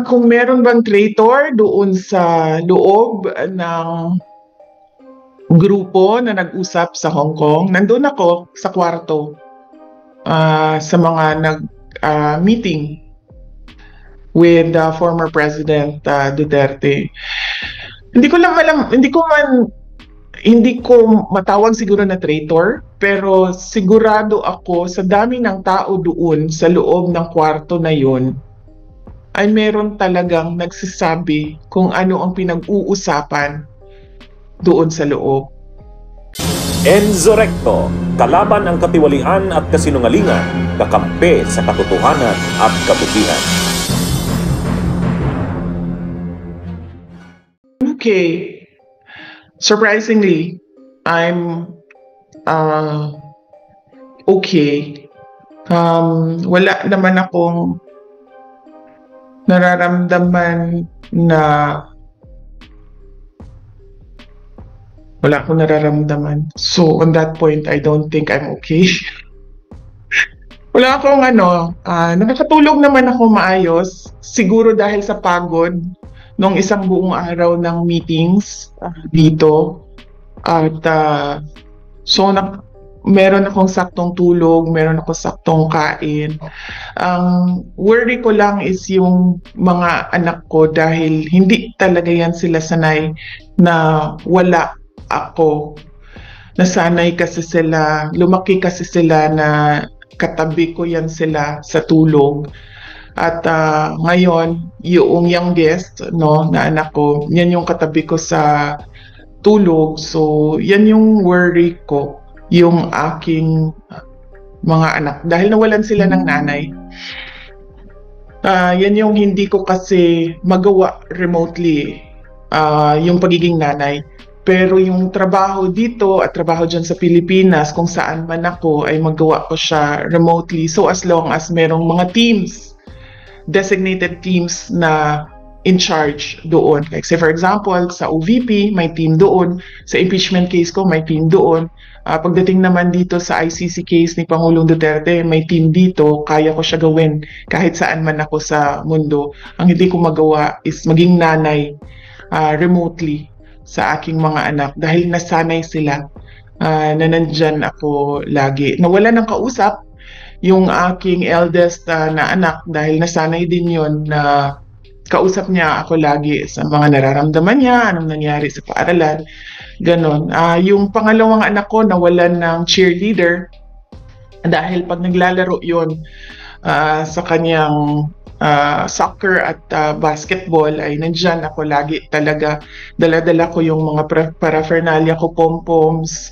Kung meron bang traitor doon sa loob ng grupo na nag-usap sa Hong Kong, nandun ako sa kwarto sa mga meeting with former President Duterte. Hindi ko matawag siguro na traitor, pero sigurado ako sa dami ng tao doon sa loob ng kwarto na yon ay meron talagang nagsasabi kung ano ang pinag-uusapan doon sa loob. Enzo Recto, kalaban ang katiwalian at kasinungalingan, kakampi sa katotohanan at kabutihan. Okay. Surprisingly, I'm okay. Wala naman akong nararamdaman na So on that point, I don't think I'm okay. Wala akong nakakatulog naman ako maayos. Siguro dahil sa pagod nung isang buong araw ng meetings dito. At meron akong saktong tulog, meron akong saktong kain. Ang worry ko lang is yung mga anak ko dahil hindi talaga yan sila sanay na wala ako. Nasanay kasi sila, lumaki kasi sila na katabi ko yan sila sa tulog. At ngayon, yung youngest na anak ko, yan yung katabi ko sa tulog. So, yan yung worry ko, yung aking mga anak. Dahil nawalan sila ng nanay. Yan yung hindi ko kasi magawa remotely, yung pagiging nanay. Pero yung trabaho dito at trabaho dyan sa Pilipinas, kung saan man ako, ay magawa ko siya remotely. So as long as merong mga teams, designated teams na in charge doon. Like say for example, sa OVP, may team doon. Sa impeachment case ko, may team doon. Pagdating naman dito sa ICC case ni Pangulong Duterte, may team dito. Kaya ko siya gawin kahit saan man ako sa mundo. Ang hindi ko magawa is maging nanay remotely sa aking mga anak dahil nasanay sila na nandyan ako lagi. Nawala ng kausap yung aking eldest na anak dahil nasanay din yon na kausap niya ako lagi sa mga nararamdaman niya, anong nangyari sa paaralan, ganon. Yung pangalawang anak ko nawalan ng cheerleader dahil pag naglalaro yon sa kanyang soccer at basketball ay nandyan ako lagi talaga. Dala-dala ko yung mga paraphernalia ko, pom-poms,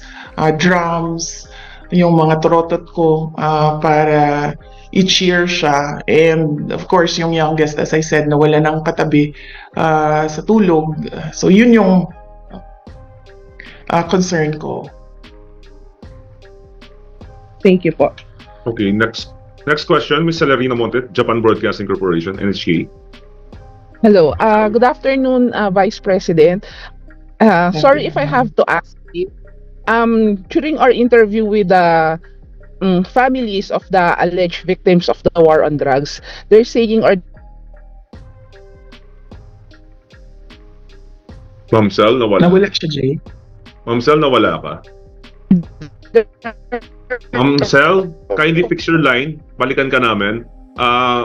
drums, yung mga trotot ko para i-cheer siya. And of course, yung youngest, as I said, nawala ng katabi sa tulog. So yun yung concern ko. Thank you po. Okay, next question, Ms. Celerina Monte, Japan Broadcasting Corporation, NHK. Hello. Good afternoon, Vice President. Sorry if I have to ask you. During our interview with the families of the alleged victims of the war on drugs, they're saying Ma'am Cel, nawala. Nawala siya, Jay. Ma'am Cel, nawala ka. Ma'am Cel, kindly fix your line. Balikan ka namin.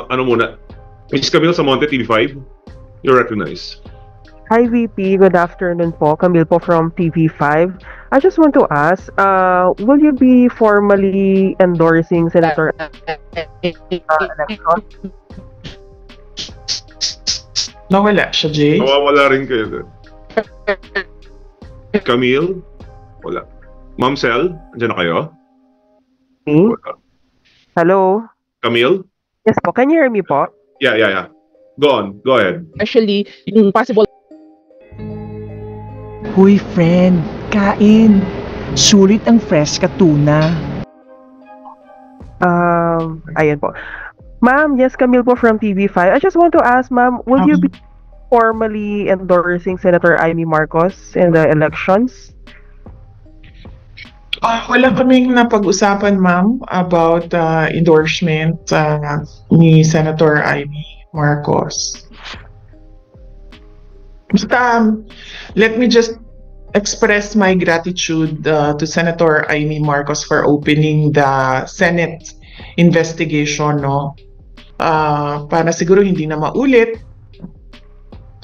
Ano muna? Ms. Camille Samonte, TV5. You're recognized. Hi VP, good afternoon po. Camille po from TV5. I just want to ask, will you be formally endorsing Senator election? Nawala siya, Jay. Nawawala rin kayo din. Camille? Wala. Ma'am Cel, andyan na kayo? Wala. Hello? Camille? Yes po, can you hear me po? Yeah. Go on, go ahead. actually yung possible. Huy friend, kain. Sulit ang fresh ka tuna. Ayan po. Ma'am, yes, Camille po from TV5. I just want to ask, ma'am, will you be formally endorsing Senator Amy Marcos in the elections? Wala kaming napag-usapan, ma'am, about endorsement ni Senator Amy. Marcos. Basta, let me just express my gratitude to Senator Amy Marcos for opening the Senate investigation, no? Para siguro hindi na maulit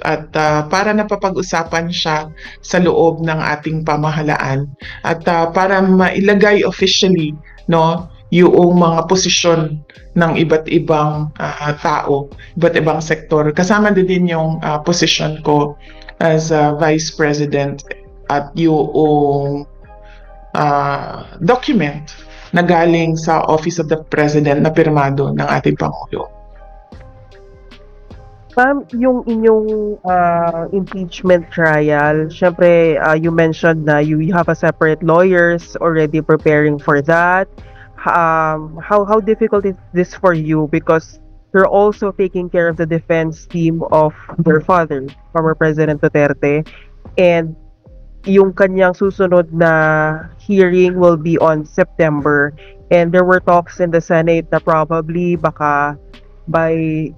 at para napapag-usapan siya sa loob ng ating pamahalaan at para mailagay officially, no, yung mga posisyon ng iba't ibang tao, iba't ibang sektor. Kasama din yung posisyon ko as Vice President at yung document na galing sa Office of the President na pirmado ng ating Pangulo. Ma'am, yung inyong impeachment trial, syempre you mentioned na you have a separate lawyers already preparing for that. How difficult is this for you because you're also taking care of the defense team of your father, former President Duterte, and yung kanyang susunod na hearing will be on September, and there were talks in the Senate na probably baka by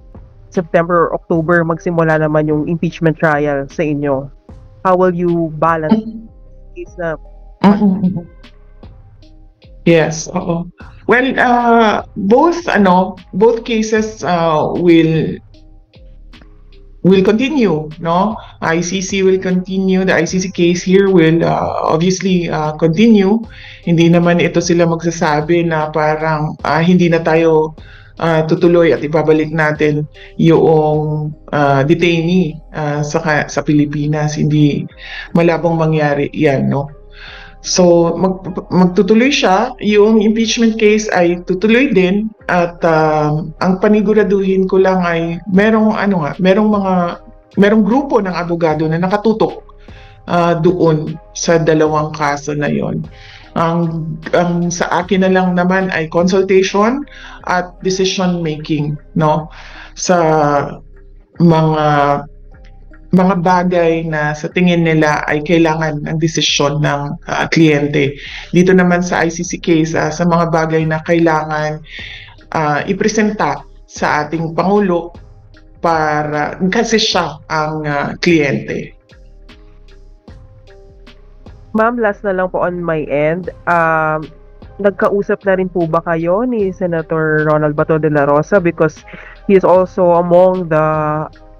September or October magsimula naman yung impeachment trial sa inyo. How will you balance this na? Yes, oo. Well, both cases will continue, no? ICC will continue. The ICC case here will obviously continue. Hindi naman ito sila magsasabi na parang hindi na tayo tutuloy at ibabalik natin yung detainee sa Pilipinas. Hindi malabong mangyari yan, no? So magtutuloy siya, yung impeachment case ay tutuloy din at ang paniguraduhin ko lang ay merong grupo ng abogado na nakatutok doon sa dalawang kaso na yon. Ang sa akin na lang naman ay consultation at decision making, no, sa mga bagay na sa tingin nila ay kailangan ng desisyon ng kliyente. Dito naman sa ICC case, sa mga bagay na kailangan ipresenta sa ating Pangulo para kasi siya ang kliyente. Ma'am, last na lang po on my end. Nagkausap na rin po ba kayo ni Senator Ronald Bato de la Rosa because he is also among the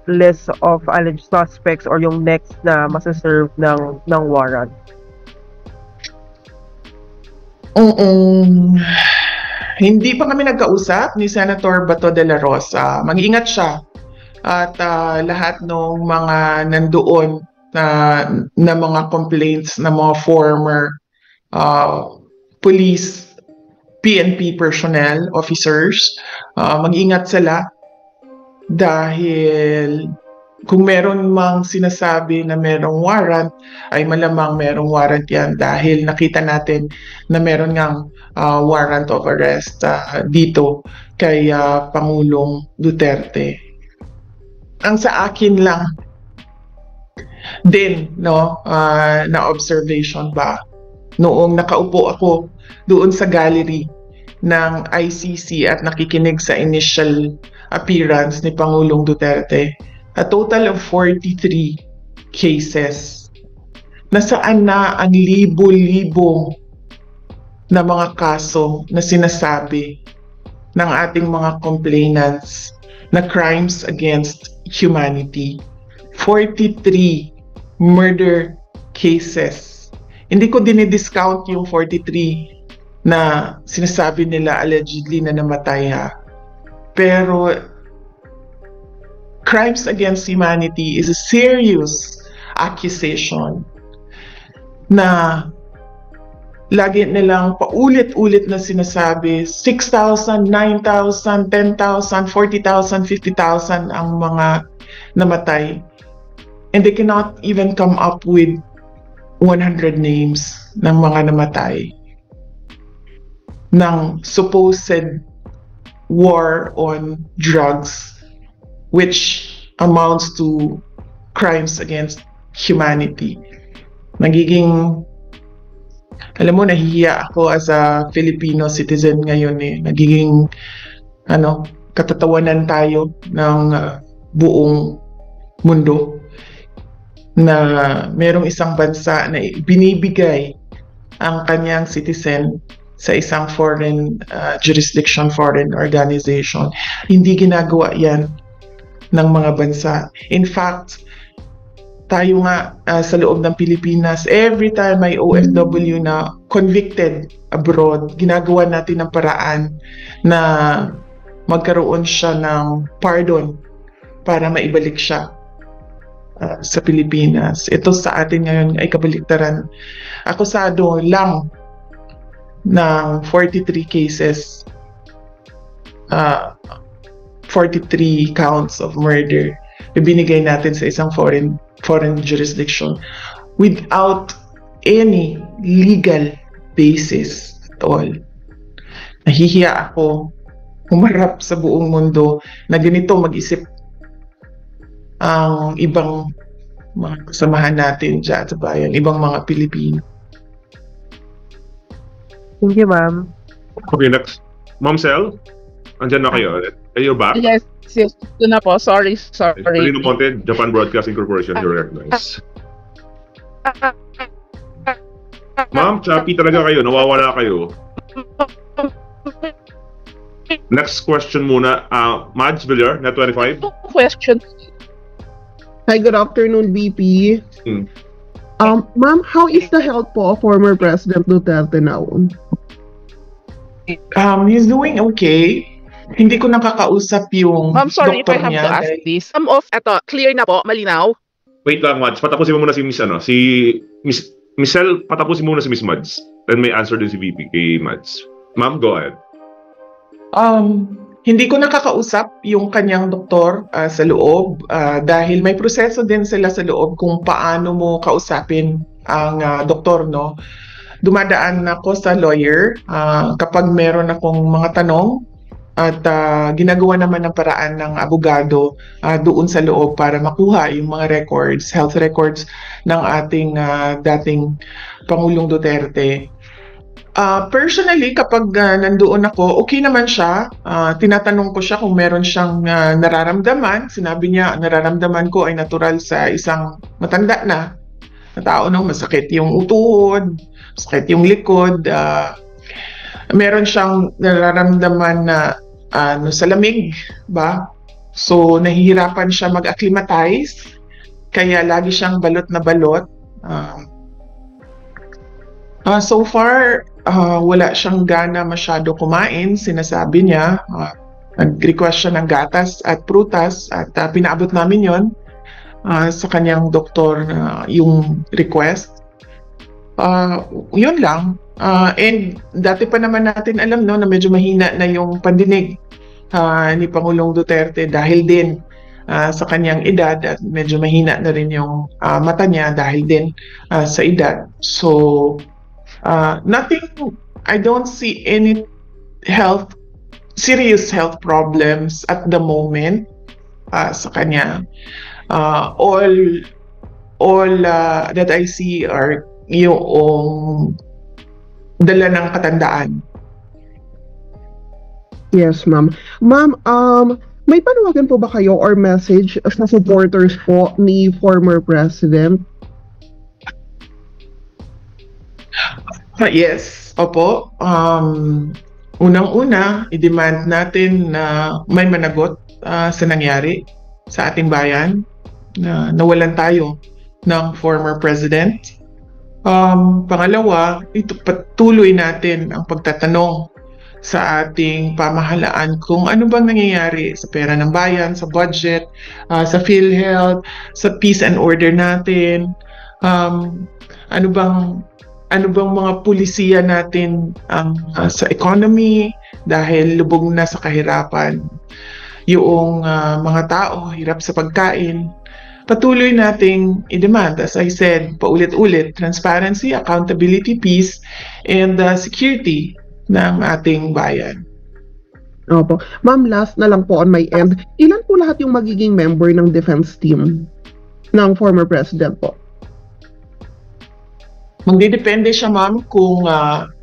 list of alleged suspects or yung next na masaserve ng warrant? Hindi pa kami nagkausap ni Senator Bato de la Rosa. Mag-ingat siya at lahat ng mga nandoon na mga complaints na mga former police, PNP personnel, officers, mag-ingat sila. Dahil kung meron mang sinasabi na merong warrant, ay malamang merong warrant yan dahil nakita natin na meron ngang warrant of arrest dito kay Pangulong Duterte. Ang sa akin lang din, no, na observation ba, noong nakaupo ako doon sa gallery ng ICC at nakikinig sa initial appearance ni Pangulong Duterte, a total of 43 cases. Nasaan na ang libo-libo na mga kaso na sinasabi ng ating mga complainants na crimes against humanity. 43 murder cases. Hindi ko dinidiscount yung 43 na sinasabi nila allegedly na namatay Pero crimes against humanity is a serious accusation na lagi nilang paulit-ulit na sinasabi 6,000, 9,000, 10,000, 40,000, 50,000 ang mga namatay. And they cannot even come up with 100 names ng mga namatay ng supposed war on drugs, which amounts to crimes against humanity. Nagiging, alam mo, nahihiya ako as a Filipino citizen ngayon Nagiging, katatawanan tayo ng buong mundo na merong isang bansa na binibigay ang kanyang citizen sa isang foreign jurisdiction, foreign organization. Hindi ginagawa yan ng mga bansa. In fact, tayo nga sa loob ng Pilipinas, every time may OFW na convicted abroad, ginagawa natin ng paraan na magkaroon siya ng pardon para maibalik siya sa Pilipinas. Ito sa atin ngayon ay kabaliktaran. Akusado lang ng 43 cases, 43 counts of murder, ibinigay natin sa isang foreign jurisdiction without any legal basis at all. Nahihiya ako humarap sa buong mundo na ganito mag-isip ang ibang mga kasamahan natin dyan sa bayan, ibang mga Pilipino. Thank you, ma'am. Okay, next. Ma'am Sel, andyan na kayo. Are you back? Yes, ito na po. Sorry. Lino Ponte, Japan Broadcasting Corporation, you're recognized. Ma'am, choppy talaga kayo. Nawawala kayo. Next question muna. Mads Villar, Net 25. Question. Hi, good afternoon, VP. Hmm. Ma'am, how is the health po of former President Duterte now? He's doing okay. Hindi ko nakakausap yung Ma'am, sorry if I doktor have niya. to ask this. Eto, clear na po, malinaw. Wait lang, Mads. Patapusin mo muna si Miss Sel, patapusin mo muna si Miss Mads. Then may answer din si VP kay Mads. Ma'am, go ahead. Hindi ko nakakausap yung kanyang doktor sa loob dahil may proseso din sila sa loob kung paano mo kausapin ang doktor, no? Dumadaan ako sa lawyer kapag meron akong mga tanong at ginagawa naman ng paraan ng abogado doon sa loob para makuha yung mga records, health records ng ating dating Pangulong Duterte. Personally, kapag nandoon ako, okay naman siya. Tinatanong ko siya kung meron siyang nararamdaman. Sinabi niya, nararamdaman ko ay natural sa isang matanda na tao, no? Masakit yung utuhod, masakit yung likod. Meron siyang nararamdaman na sa lamig, ba? So, nahihirapan siya mag-acclimatize. Kaya lagi siyang balot na balot. So far, wala siyang gana masyado kumain. Sinasabi niya, nag-request siya ng gatas at prutas at pinaabot namin yon sa kanyang doktor yung request. Yun lang. And dati pa naman natin alam, no, na medyo mahina na yung pandinig ni Pangulong Duterte dahil din sa kanyang edad at medyo mahina na rin yung mata niya dahil din sa edad. So, nothing, I don't see any serious health problems at the moment sa kanya. All that I see are yung dala ng katandaan. Yes, ma'am. Ma'am, may panawagan po ba kayo or message sa supporters po ni former President? Yes, opo. Unang-una, i-demand natin na may managot sa nangyari sa ating bayan, na nawalan tayo ng former president. Pangalawa, patuloy natin ang pagtatanong sa ating pamahalaan kung ano bang nangyayari sa pera ng bayan, sa budget, sa PhilHealth, sa peace and order natin, ano bang mga pulisiya natin sa economy dahil lubog na sa kahirapan yung mga tao, hirap sa pagkain. Patuloy nating i-demand, as I said, paulit-ulit, transparency, accountability, peace, and security ng ating bayan. Opo. Ma'am, last na lang po on my end. Ilan po lahat yung magiging member ng defense team ng former president po? Magdidepende siya, ma'am, kung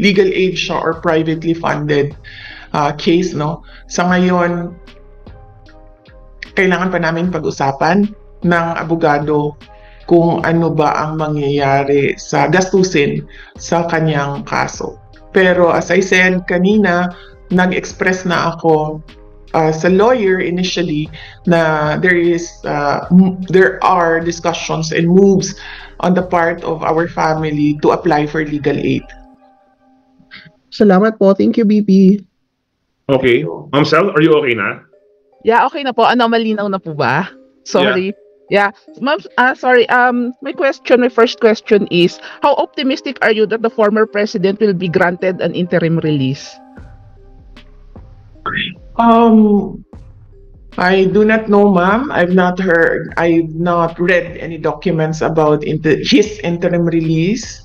legal aid siya or privately funded case, no? Sa ngayon, kailangan pa namin pag-usapan ng abogado kung ano ba ang mangyayari sa gastusin sa kanyang kaso. Pero as I said kanina, nag-express na ako sa lawyer initially na there are discussions and moves on the part of our family to apply for legal aid. Salamat po. Thank you, BP. Okay. Ma'am Sel, are you okay na? Yeah, okay na po. Malinaw na po ba? Sorry. Yeah. Ma'am, sorry. My first question is, how optimistic are you that the former president will be granted an interim release? I do not know, ma'am. I've not read any documents about his interim release.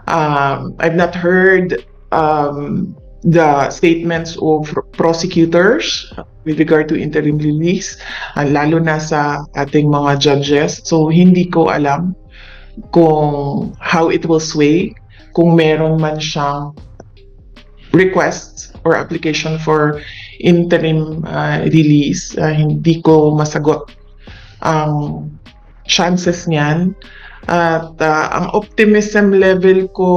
I've not heard the statements of prosecutors with regard to interim release, lalo na sa ating mga judges. So hindi ko alam kung how it will sway, kung meron man siyang requests or application for interim release. Hindi ko masagot ang chances niyan. At ang optimism level ko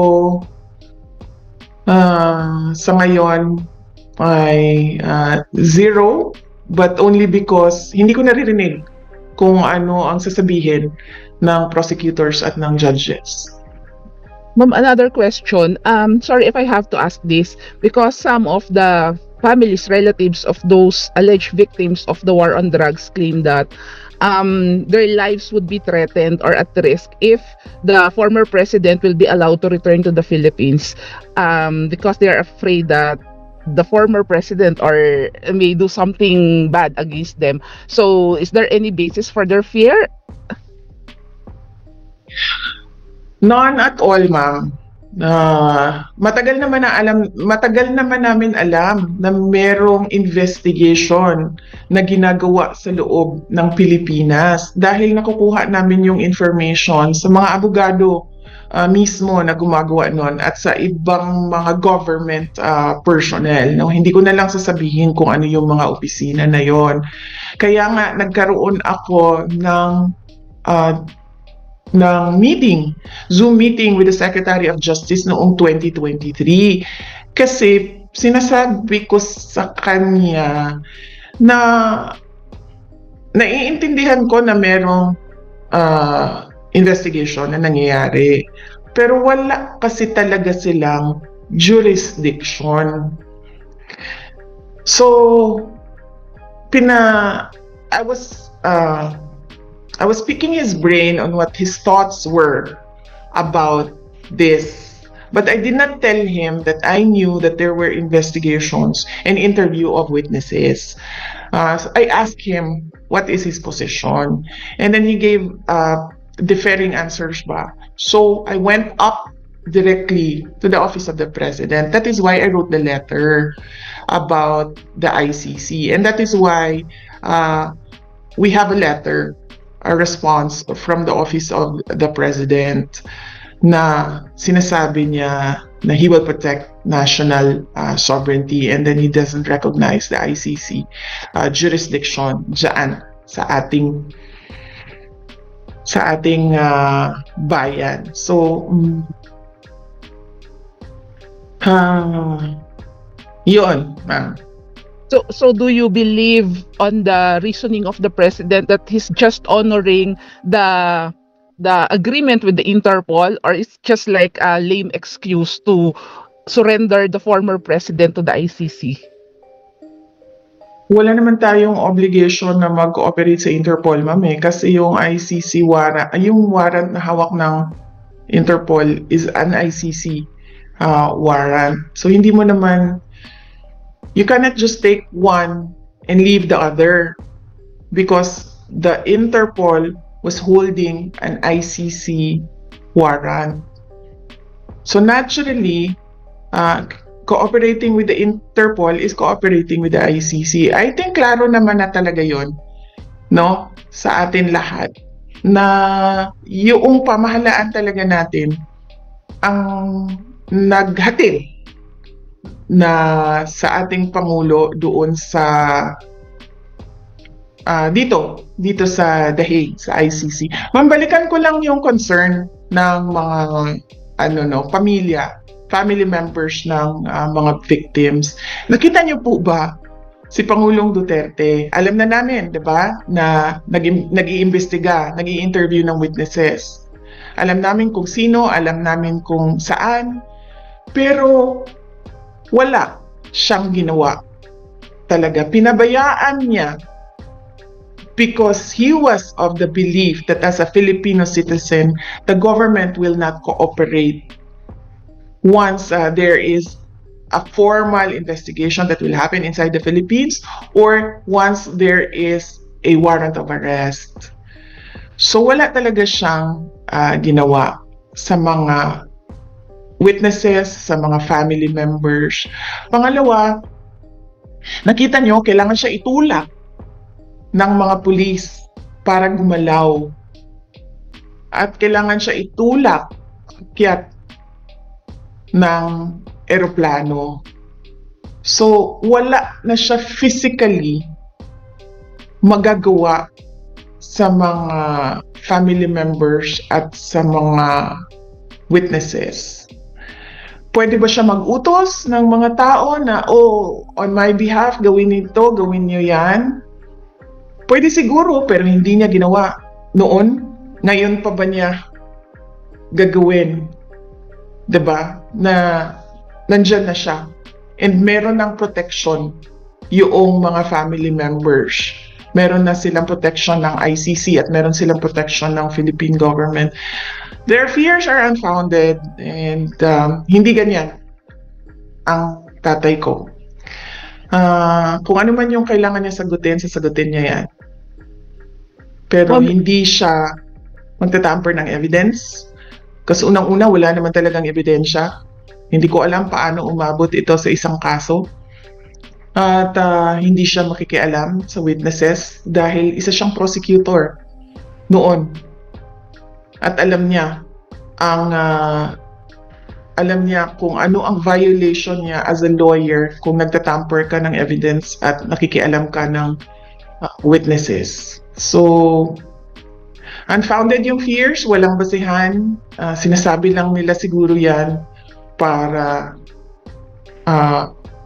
sa ngayon ay 0, but only because hindi ko naririnig kung ano ang sasabihin ng prosecutors at ng judges. Ma'am, another question. Sorry if I have to ask this, because some of the families, relatives of those alleged victims of the war on drugs claim that their lives would be threatened or at risk if the former president will be allowed to return to the Philippines, because they are afraid that the former president or may do something bad against them. So, is there any basis for their fear? None at all, ma'am. Matagal naman namin alam na merong investigation na ginagawa sa loob ng Pilipinas dahil nakukuha namin yung information sa mga abogado mismo na gumagawa nun at sa ibang mga government personnel. No? Hindi ko na lang sasabihin kung ano yung mga opisina na yon. Kaya nga nagkaroon ako ng Zoom meeting with the Secretary of Justice noong 2023. Kasi sinasabi ko sa kanya na naiintindihan ko na merong investigation na nangyayari. Pero wala kasi talaga silang jurisdiction. So, I was picking his brain on what his thoughts were about this. But I did not tell him that I knew that there were investigations and interview of witnesses. So I asked him what is his position. And then he gave differing answers back. So I went up directly to the office of the president. That is why I wrote the letter about the ICC. And that is why we have a letter, a response from the office of the president na sinasabi niya na he will protect national sovereignty and then he doesn't recognize the ICC jurisdiction dyan sa ating bayan. So yun, ma'am. So do you believe on the reasoning of the president that he's just honoring the agreement with the Interpol, or it's just like a lame excuse to surrender the former president to the ICC? Wala naman tayong obligation na mag-cooperate sa Interpol, ma'am, kasi yung ICC warrant, yung warrant na hawak ng Interpol is an ICC warrant. So hindi mo naman, you cannot just take one and leave the other because the Interpol was holding an ICC warrant. So naturally, cooperating with the Interpol is cooperating with the ICC. I think klaro naman na talaga yon, no, sa atin lahat na yung pamahalaan talaga natin ang naghatid na sa ating Pangulo doon sa dito sa The Hague, sa ICC. Ma'am, balikan ko lang yung concern ng mga pamilya, family members ng mga victims. Nakita niyo po ba si Pangulong Duterte? Alam na namin, 'di ba, na nag-iimbestiga, nag-i-interview ng witnesses. Alam namin kung sino, alam namin kung saan, pero wala siyang ginawa. Talaga, pinabayaan niya because he was of the belief that as a Filipino citizen, the government will not cooperate once there is a formal investigation that will happen inside the Philippines or once there is a warrant of arrest. So wala talaga siyang ginawa sa mga witnesses, sa mga family members. Pangalawa, nakita nyo, kailangan siya itulak ng mga pulis para gumalaw. At kailangan siya itulak akyat ng eroplano. So, wala na siya physically magagawa sa mga family members at sa mga witnesses. Pwede ba siya mag-utos ng mga tao na, on my behalf, gawin ito, gawin niyo yan? Pwede siguro, pero hindi niya ginawa noon. Ngayon pa ba niya gagawin? 'Di ba? Na nandyan na siya. And meron ng protection yung mga family members. Meron na silang protection ng ICC at meron silang protection ng Philippine government. Their fears are unfounded and hindi ganyan ang tatay ko. Kung ano man yung kailangan niya sasagutin niya yan. Pero hindi siya magtatamper ng evidence. Kasi unang-una, wala naman talagang ebidensya. Hindi ko alam paano umabot ito sa isang kaso. At hindi siya makikialam sa witnesses dahil isa siyang prosecutor noon. At alam niya kung ano ang violation niya as a lawyer kung nagtatamper ka ng evidence at nakikialam ka ng witnesses. So, unfounded yung fears, walang basihan. Sinasabi lang nila siguro yan para,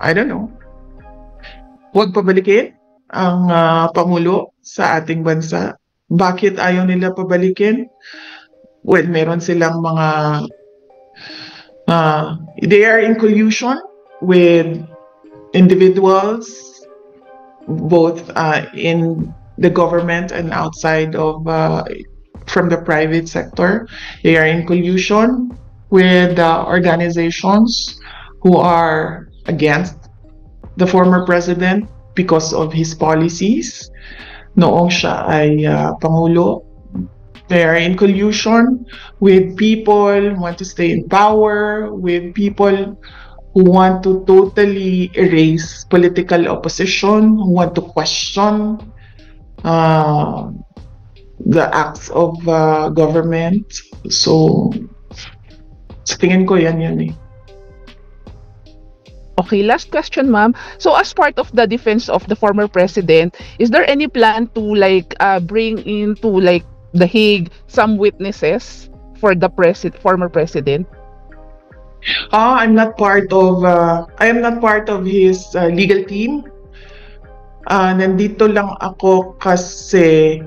I don't know, huwag pabalikin ang Pangulo sa ating bansa. Bakit ayaw nila pabalikin? Well, meron silang mga they are in collusion with individuals both in the government and outside of from the private sector. They are in collusion with organizations who are against the former president because of his policies noong siya ay Pangulo. They are in collusion with people who want to stay in power, with people who want to totally erase political opposition, who want to question the acts of government. So, sa tingin ko yan eh. Okay, last question, ma'am. So, as part of the defense of the former president, is there any plan to bring into The Hague some witnesses for the former president? I am not part of his legal team. Nandito lang ako kasi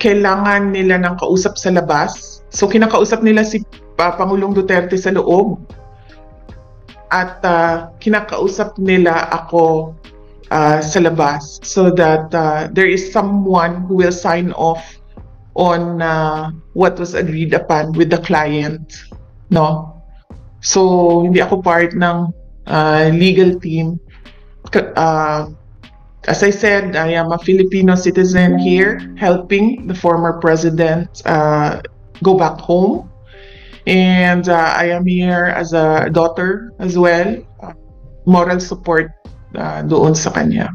kailangan nila ng kausap sa labas. So kinakausap nila si Pangulong Duterte sa loob. At kinakausap nila ako sa labas so that there is someone who will sign off on what was agreed upon with the client, no? So hindi ako part ng legal team. As I said, I am a Filipino citizen here, helping the former president go back home, and I am here as a daughter as well, moral support doon sa kanya.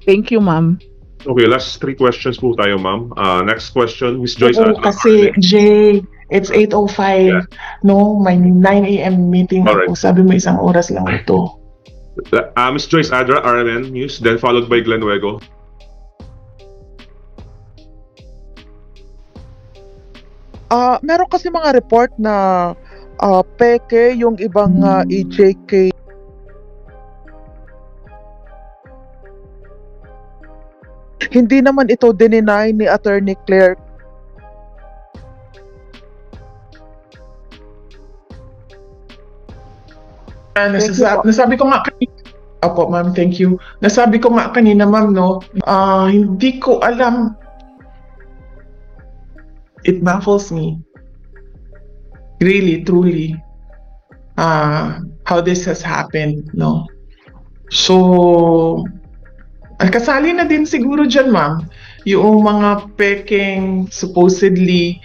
Thank you, ma'am. Okay, last 3 questions po tayo, ma'am. Next question, Ms. Joyce. Kasi, Jay, it's 8:05. Yeah. No, may 9 a.m. meeting right. ako. Sabi mo 1 oras lang ito. Ms. Joyce Adra, RMN News, then followed by Glenn Wego. Meron kasi mga report na peke yung ibang EJK. Hindi naman ito dininay ni Attorney Claire. Nasabi ko nga kanina, opo ma'am, thank you. Nasabi ko nga kanina ma'am, no, hindi ko alam. It baffles me. Really, truly. How this has happened, no. So, kasali na din siguro dyan ma'am, yung mga peking supposedly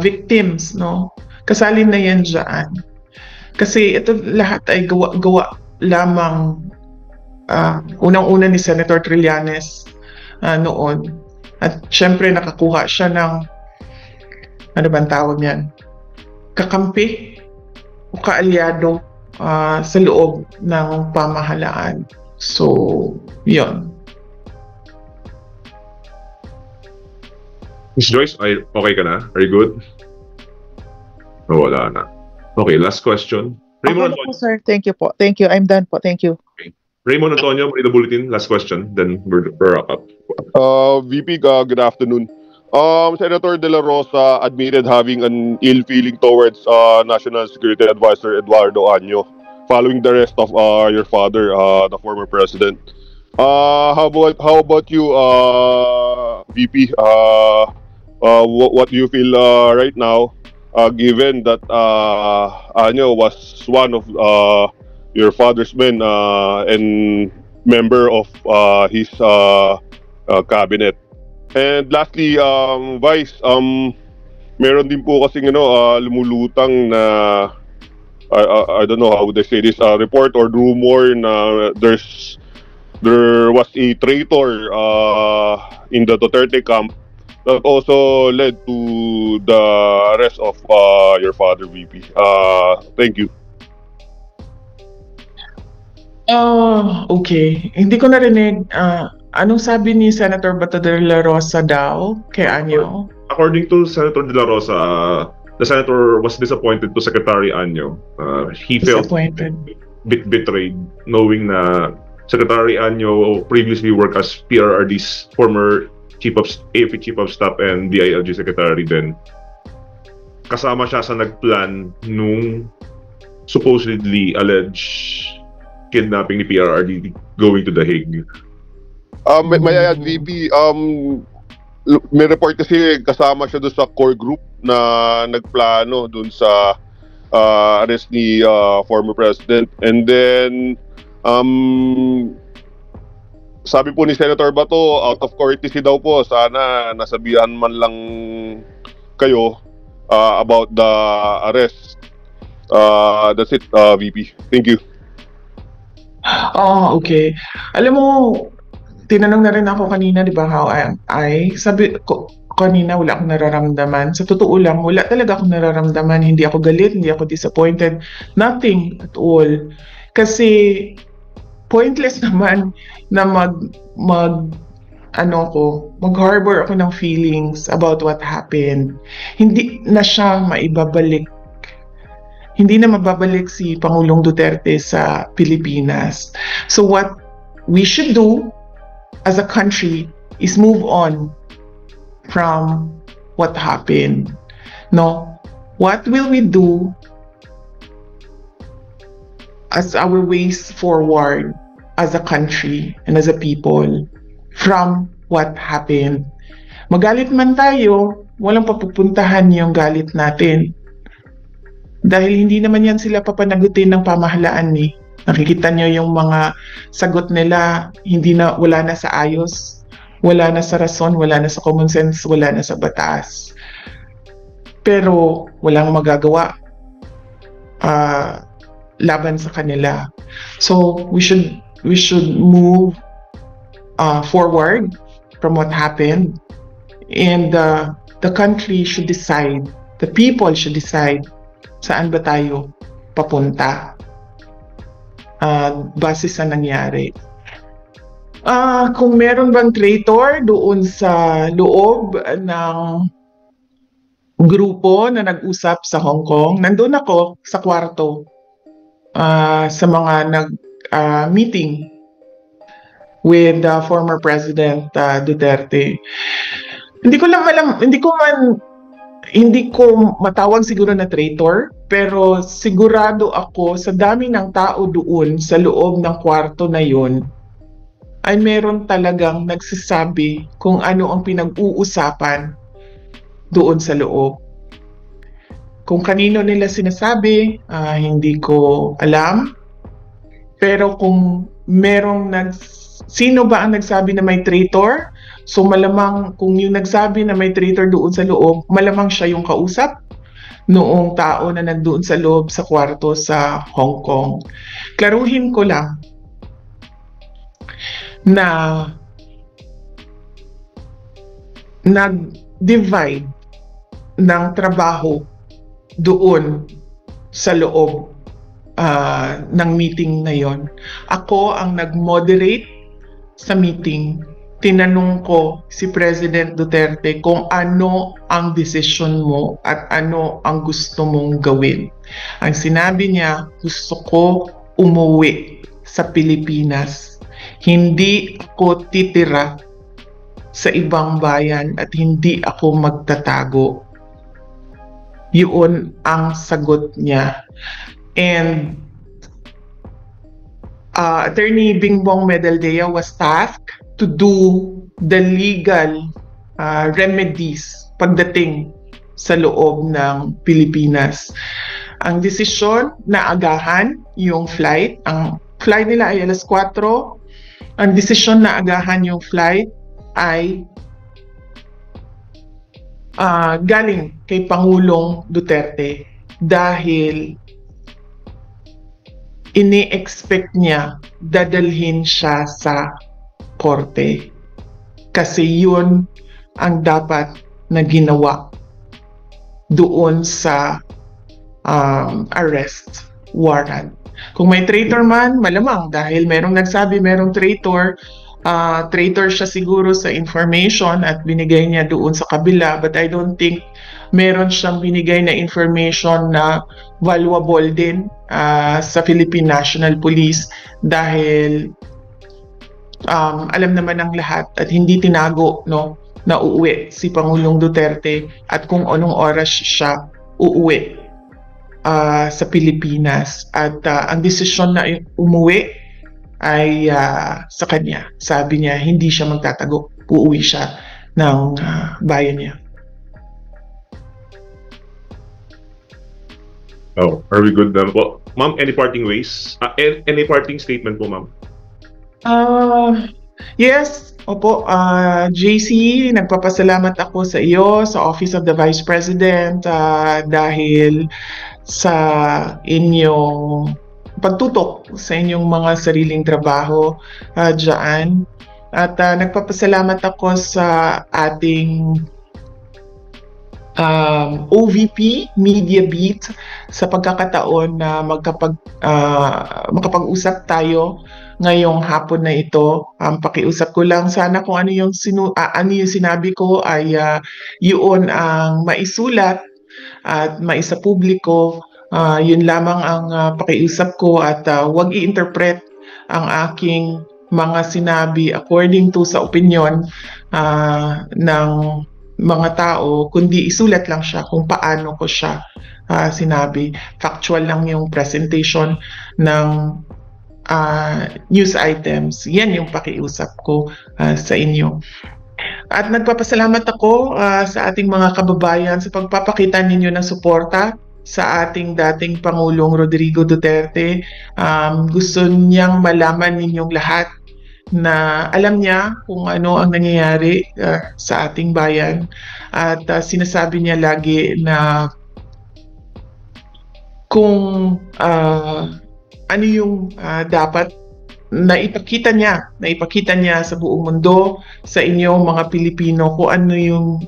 victims, no. Kasali na yan dyan. Kasi ito lahat ay gawa lamang unang-una ni Senator Trillanes noon. At syempre nakakuha siya ng, ano bang tawag niyan? Kakampi o kaalyado sa loob ng pamahalaan. So, yun. Ms. Joyce, okay ka na? Are you good? Oh, wala na. Okay, last question. Raymond Okay Antonio. po, sir. Thank you po. Thank you. I'm done po. Thank you. Raymond Antonio, read the bulletin. Last question, then we're wrap up. VP, good afternoon. Senator De La Rosa admitted having an ill feeling towards National Security Advisor Eduardo Año following the arrest of your father, the former president. How about you, VP? What do you feel right now, given that Año was one of your father's men and member of his cabinet? And lastly, Vice, meron din po kasing lumulutang na I don't know how would I say this, report or rumor na there was a traitor in the Duterte camp that also led to the arrest of your father, VP. Thank you. Okay. Hindi ko narinig. Anong sabi ni Senator Bato de la Rosa daw kay Año? According to Senator De La Rosa, the senator was disappointed to Secretary Año. He felt bit betrayed, knowing na Secretary Año previously worked as PRRD's former AFP Chief of Staff and DILG Secretary then. Kasama siya sa nagplan nung supposedly alleged kidnapping ni PRRD going to The Hague. May I add, VP, may report kasi kasama siya doon sa core group na nagplano doon sa arrest ni former president. And then, sabi po ni Senator Bato, out of courtesy daw po, sana nasabihan man lang kayo about the arrest. That's it, VP. Thank you. Okay. Alam mo, tinanong na rin ako kanina, di ba, how I sabi ko kanina, wala akong nararamdaman. Sa totoo lang, wala talaga akong nararamdaman. Hindi ako galit, hindi ako disappointed. Nothing at all. Kasi, pointless naman na mag-harbor ako ng feelings about what happened. Hindi na siya maibabalik. Hindi na mababalik si Pangulong Duterte sa Pilipinas. So what we should do as a country is move on from what happened. No, what will we do as our ways forward as a country and as a people from what happened? Magalit man tayo, walang papupuntahan yung galit natin. Dahil hindi naman yan sila papanagutin ng pamahalaan eh. Nakikita nyo yung mga sagot nila, wala na sa ayos, wala na sa rason, wala na sa common sense, wala na sa batas. Pero walang magagawa laban sa kanila. So we should move forward from what happened, and the country should decide, the people should decide saan ba tayo papunta base sa nangyari. Kung meron bang traitor doon sa loob ng grupo na nag-usap sa Hong Kong. Nandun ako sa kwarto sa mga meeting with former President Duterte. Hindi ko matawag siguro na traitor, pero sigurado ako sa dami ng tao doon sa loob ng kwarto na yon ay meron talagang nagsasabi kung ano ang pinag-uusapan doon sa loob. Kung kanino nila sinasabi, hindi ko alam. Pero kung sino ba ang nagsabi na may traitor? So malamang kung yung nagsabi na may traitor doon sa loob, malamang siya yung kausap noong tao na nandoon sa loob sa kwarto sa Hong Kong. Klaruhin ko lang na nag-divide ng trabaho doon sa loob ng meeting na yon. Ako ang nag-moderate sa meeting. Tinanong ko si President Duterte kung ano ang desisyon mo at ano ang gusto mong gawin. Ang sinabi niya, gusto ko umuwi sa Pilipinas. Hindi ako titira sa ibang bayan at hindi ako magtatago. Yun ang sagot niya. And Attorney Bingbong Medaldea was tasked to do the legal remedies pagdating sa loob ng Pilipinas. Ang desisyon na agahan yung flight, ang flight nila ay alas 4, ang desisyon na agahan yung flight ay galing kay Pangulong Duterte dahil ini-expect niya dadalhin siya sa korte kasi yun ang dapat na ginawa doon sa arrest warrant. Kung may traitor man, malamang dahil merong nagsabi merong traitor, traitor siya siguro sa information at binigay niya doon sa kabila, but I don't think meron siyang binigay na information na valuable din sa Philippine National Police dahil alam naman ng lahat at hindi tinago na uuwi si Pangulong Duterte at kung anong oras siya uuwi sa Pilipinas at ang desisyon na umuwi ay sa kanya. Sabi niya hindi siya magtatago, uuwi siya ng bayan niya. Oh, are we good then? Well, ma'am, any parting ways? Any parting statement po, ma'am? Yes, opo. JC, nagpapasalamat ako sa iyo, sa Office of the Vice President dahil sa inyong pagtutok sa inyong mga sariling trabaho dyan. At nagpapasalamat ako sa ating OVP Media Beat sa pagkakataon na makapag-usap tayo ngayong hapon na ito. Pakiusap ko lang sana kung ano yung sinabi ko ay yun ang maisulat at maisapubliko. Yun lamang ang pakiusap ko at huwag i-interpret ang aking mga sinabi according to sa opinion ng mga tao, kundi isulat lang siya kung paano ko siya sinabi. Factual lang yung presentation ng news items. Yan yung pakiusap ko sa inyo. At nagpapasalamat ako sa ating mga kababayan sa pagpapakita ninyo ng suporta sa ating dating Pangulong Rodrigo Duterte. Gusto niyang malaman ninyong lahat na alam niya kung ano ang nangyayari sa ating bayan at sinasabi niya lagi na kung ano yung dapat naipakita niya sa buong mundo, sa inyong mga Pilipino, kung ano yung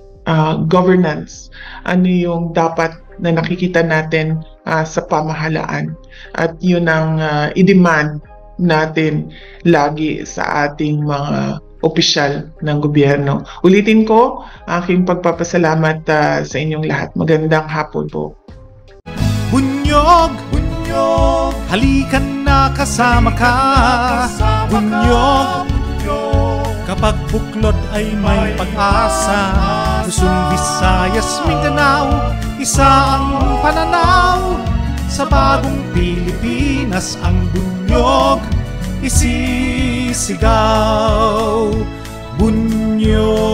governance, ano yung dapat na nakikita natin sa pamahalaan. At yun ang i-demand natin lagi sa ating mga opisyal ng gobyerno. Ulitin ko, aking pagpapasalamat sa inyong lahat. Magandang hapon po. Bunyog, bunyog, halikan na kasama ka. Bunyog, kapag buklod ay may pag-asa. Luzon, Visayas, Mindanao, isa ang pananaw. Sa bagong Pilipinas ang bunyog isisigaw. Bunyog.